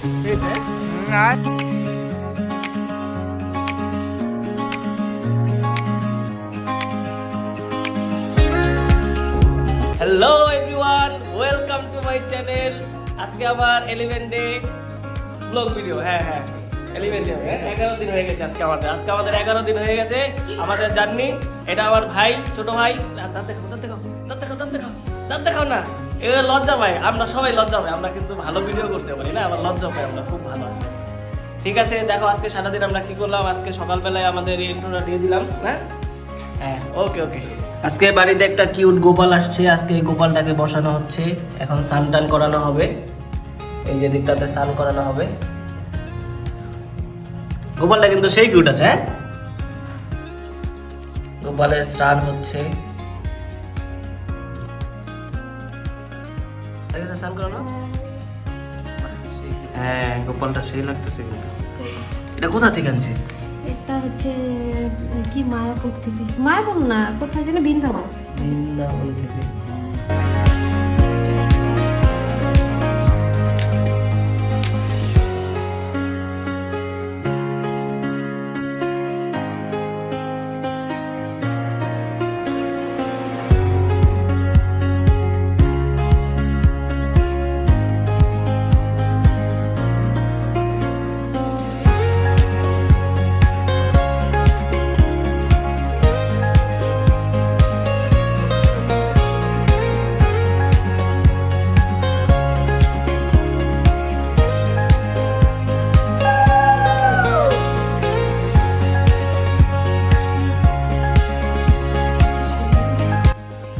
Hello everyone, welcome to my channel. আজকে আমার 11 day blog video. হ্যাঁ 11 ডে 11 দিন হয়ে গেছে আজকে আমাদের 11 দিন হয়ে গেছে আমাদের জার্নি। এটা আমার ভাই, ছোট ভাই। দাঁত দেখাও না, এ লজ্জা পাই, আমরা সবাই লজ্জা পাই। আমরা কিন্তু ভালো ভিডিও করতে পারি না, আবার লজ্জা পাই, আমরা খুব ভালো আছি। ঠিক আছে, দেখো আজকে সারাদিন আমরা কি করলাম। আজকে সকালবেলায় আমাদের ইন্ট্রোটা দিয়ে দিলাম। হ্যাঁ ওকে। আজকে বাড়িতে একটা কিউট গোপাল আসছে। আজকে এই গোপালটাকে বসানো হচ্ছে, এখন স্নান টান করানো হবে। এই যে দিকটাতে স্নান করানো হবে। গোপালটা কিন্তু সেই কিউট আছে। হ্যাঁ, গোপালের স্নান হচ্ছে। স্নান করানো। হ্যাঁ, গোপালটা সেই লাগতেছে কিন্তু। এটা কোথা থেকে আনছে? এটা হচ্ছে কি মায়াপুর থেকে। মায়াপুর না, কোথায় যেন বৃন্দাবন থেকে।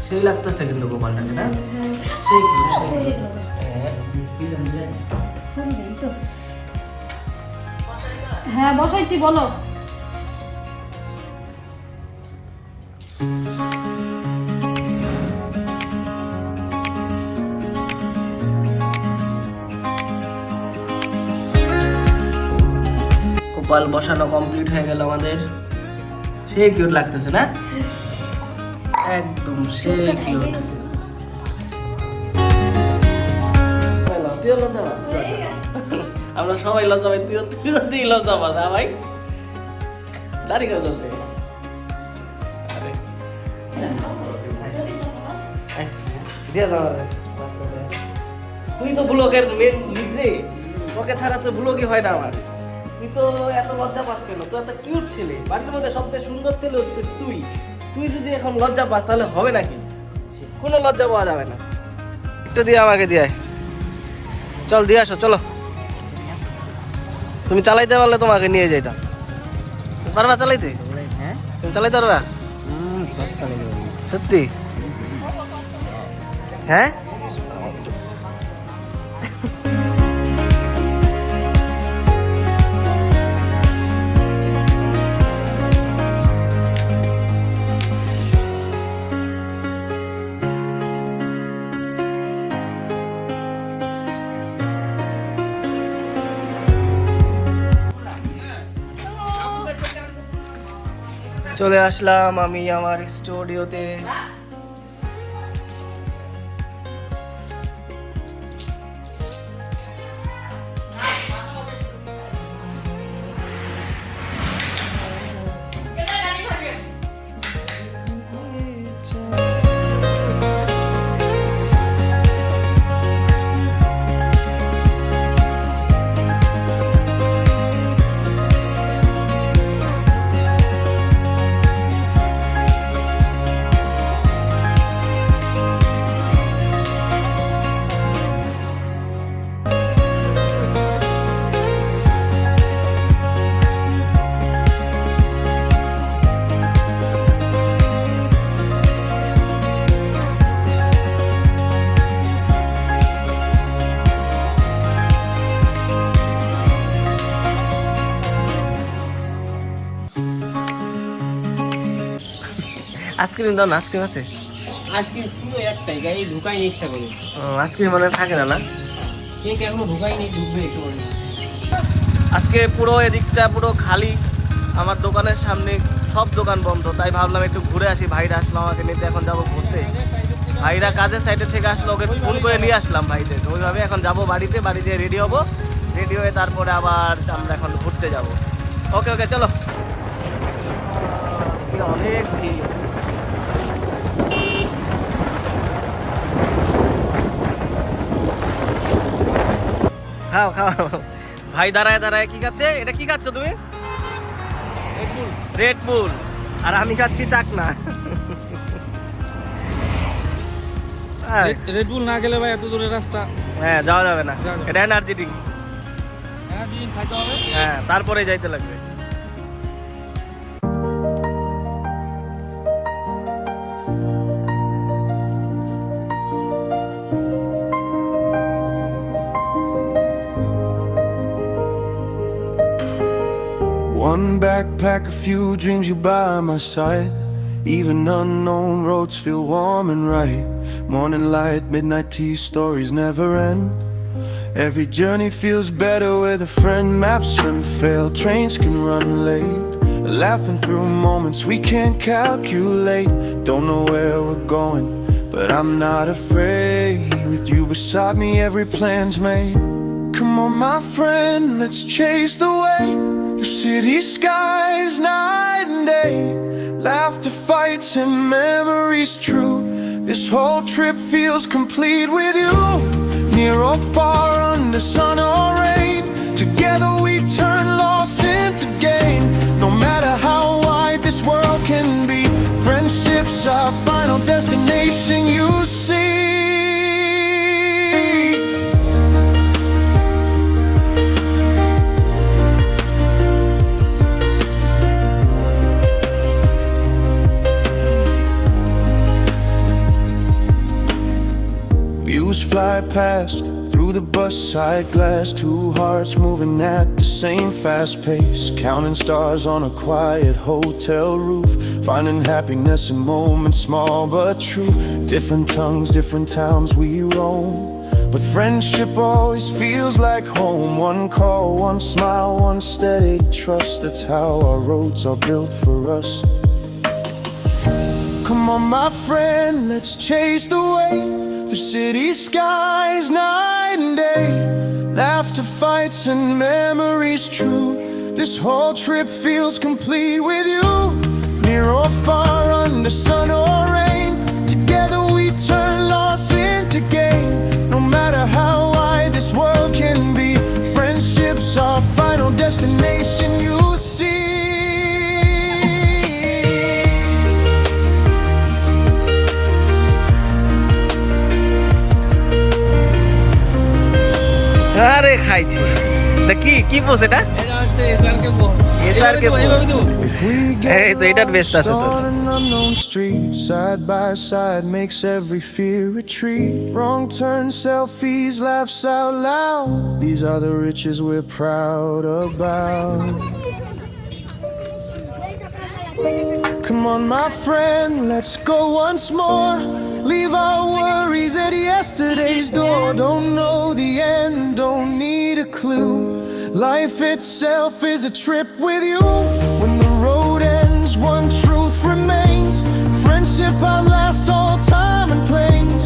সেই লাগতেছে কিন্তু গোপালটাকে না, সেই হ্যাঁ বসাইছি, বলো। গোপাল বসানো কমপ্লিট হয়ে গেল আমাদের। সেই কিউট লাগতেছে না, একদম সেই কিউট। আমরা সবাই লজ্জা পাই, তুই লজ্জা পাস। হ্যাঁ ভাই, দাঁড়িয়ে গেল চলছে। তুই তো ব্লগের মেন লিড রে, তোকে ছাড়া তো ব্লগই হয় না আমার। তুই তো এত লজ্জা পাস কেন? তুই এত কিউট ছেলে, বাড়ির মধ্যে সবচেয়ে সুন্দর ছেলে হচ্ছে তুই। তুই যদি এখন লজ্জা পাস তাহলে হবে নাকি? কোনো লজ্জা পাওয়া যাবে না। একটু দিয়ে আমাকে দিয়ে চল, দিয়ে আসো, চলো। তুমি চালাইতে পারলে তোমাকে নিয়ে যাইতাম। পারবা চালাইতে? তুমি চালাইতে পারবা? সত্যি? হ্যাঁ, চলে আসলাম আমি আমার স্টুডিওতে। আইসক্রিম দাও না, আইসক্রিম আছে? আইসক্রিম শুধু একটাই, গাড়ি ঢুকাই ইচ্ছা করে। আইসক্রিম মানে থাকে না না, কেক এখনো ঢুকাই নেই, ঢুকবে একটু পরে। আজকে পুরো এদিকটা পুরো খালি। আমার দোকানের সামনে সব দোকান বন্ধ, তাই ভাবলাম একটু ঘুরে আসি। ভাইরা আসলো আমাকে নিতে, এখন যাবো ঘুরতে। ভাইরা কাজের সাইডে থেকে আসলো, ওকে ফোন করে নিয়ে আসলাম ভাইদের। ওইভাবে এখন যাবো বাড়িতে, বাড়ি যেয়ে রেডি হবো, রেডি হয়ে তারপরে আবার আমরা এখন ঘুরতে যাব। ওকে ওকে চলো। আজকে অনেক ভিড়। খাও খাও ভাই, দাঁড়ায় দাঁড়ায় কি খাচ্ছে? এটা কি খাচ্ছ তুমি? রেড বুল। আর আমি খাচ্ছি চাকনা। রেড বুল না গেলে ভাই এত দূরের রাস্তা হ্যাঁ যাওয়া যাবে না, যাওয়া যাবে এটা এনার্জি ড্রিঙ্ক। দিন খাইতে হবে। হ্যাঁ তারপরে যাইতে লাগবে। One backpack, a few dreams, you by my side. Even unknown roads feel warm and right. Morning light, midnight tea, stories never end. Every journey feels better with a friend. Maps can fail, trains can run late. Laughing through moments we can't calculate. Don't know where we're going, but I'm not afraid. With you beside me, every plan's made. Come on, my friend, let's chase the way. The city skies, night and day. Laughter, fights, and memories true. This whole trip feels complete with you. Near or far, under sun or rain. Together we turn loss into gain. No matter how wide this world can be, friendship's our final destination, you see. Views fly past through the bus side glass. Two hearts moving at the same fast pace. Counting stars on a quiet hotel roof. Finding happiness in moments small but true. Different tongues, different towns we roam, but friendship always feels like home. One call, one smile, one steady trust. That's how our roads are built for us. Come on, my friend, let's chase the way. The city skies, night and day. Laughter, fights, and memories true. This whole trip feels complete with you. Near or far, under sun or rain. Together we turn loss into gain. No matter how wide this world can be, friendship's our final destination, you see. আরে খাইছি কি কি পোস এটা? এটা হচ্ছে SRK boss. SRK boss. If we Hey, get তো এটার best আছে তো। lost on an unknown street, side by side makes every fear retreat. Wrong turn, selfies, laughs out loud. These are the riches we're proud about. Come on, my friend, let's go once more. Leave our worries at yesterday's door. Don't know the end, don't need a clue. Life itself is a trip with you. When the road ends, one truth remains. Friendship outlasts all time and planes.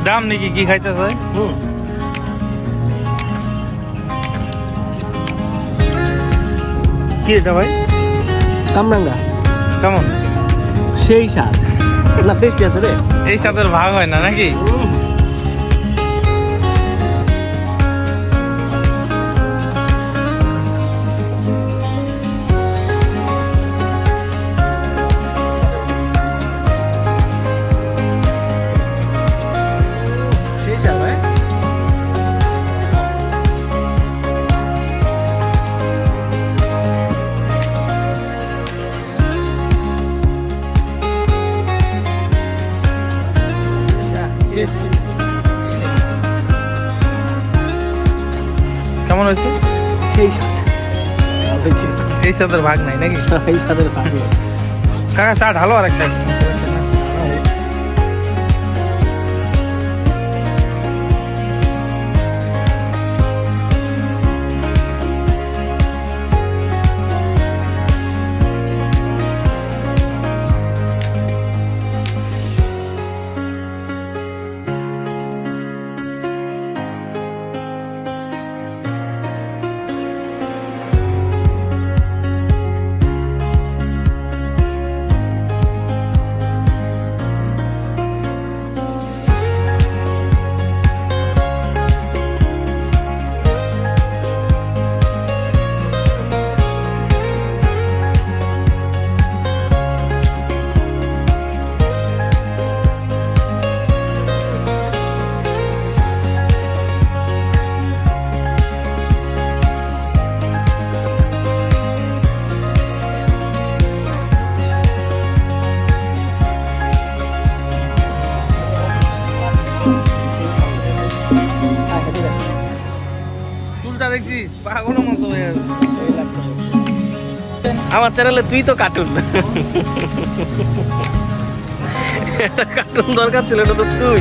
দাম নাকি কি খাইতেছ? কি এটা ভাই? কামরাঙ্গা কেমন? সেই স্বাদ না, টেস্টি আছে রে। এই স্বাদের ভাগ হয় না নাকি? কেমন হয়েছে? সেই সাথে হয়েছে, এই সাথে ভাগ নাই নাকি? এই সাথে ভালো। কাকা চা ঢালো আর একটা। চুলটা দেখছিস পাগলের মতো হয়ে আছে। আমার চ্যানেলে তুই তো কার্টুন, একটা কার্টুন দরকার ছিল, এটা তো তুই।